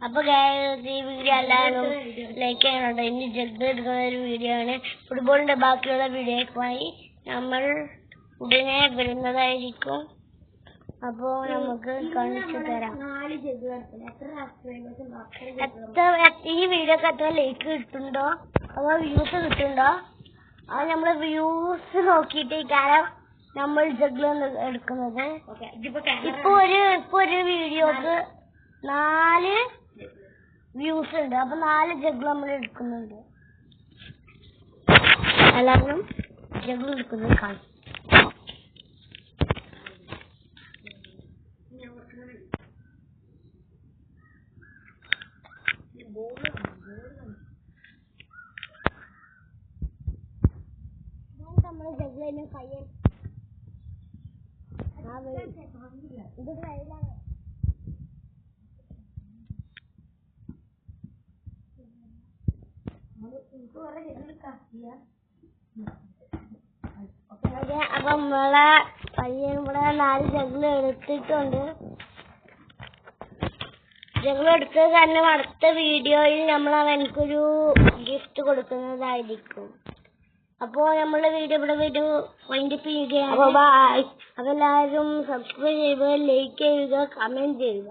അപ്പൊ ഈ വീഡിയോ എല്ലാവരും ലൈക്ക് ചെയ്യാനുണ്ട്. ഇനി ജഗ് എടുക്കുന്ന ഒരു വീഡിയോ ആണ്. ഫുട്ബോളിന്റെ ബാക്കിയുള്ള വീഡിയോയുമായി നമ്മൾ ഉടനെ വരുന്നതായിരിക്കും. അപ്പോ നമുക്ക് കാണിച്ചു തരാം. ഈ വീഡിയോക്ക് എത്ര ലൈക്ക് കിട്ടുന്നുണ്ടോ അതോ വ്യൂസ് കിട്ടുന്നുണ്ടോ അത് നമ്മള് വ്യൂസ് നോക്കിയിട്ട് കാരണം നമ്മൾ ജഗ്ല് എടുക്കുന്നത്. ഇപ്പൊ ഒരു വീഡിയോക്ക് 4 വ്യൂസ് ഉണ്ട്. അപ്പൊ 4 ജഗ്ല് നമ്മൾ എടുക്കുന്നുണ്ട്. എല്ലാവരും ജഗ്ല് എടുക്കുന്നത് കാണും. നമ്മള് ജഗ്ലിന് കയ്യിൽ ഇത് ട്രയലാണ്. അപ്പൊ നമ്മളെ പയ്യൻ ഇവിടെ 4 ജഗ്ല് എടുത്തിട്ടുണ്ട്. ജഗ്ല് എടുത്തത് കാരണം അടുത്ത വീഡിയോയിൽ നമ്മൾ അവനക്കൊരു ഗിഫ്റ്റ് കൊടുക്കുന്നതായിരിക്കും. അപ്പോ നമ്മളെ വീഡിയോ ഇവിടെ വൈൻഡപ്പ് ചെയ്യുകയാണ്. അപ്പൊ എല്ലാവരും സബ്സ്ക്രൈബ് ചെയ്യുക, ലൈക്ക് ചെയ്യുക, കമന്റ് ചെയ്യുക.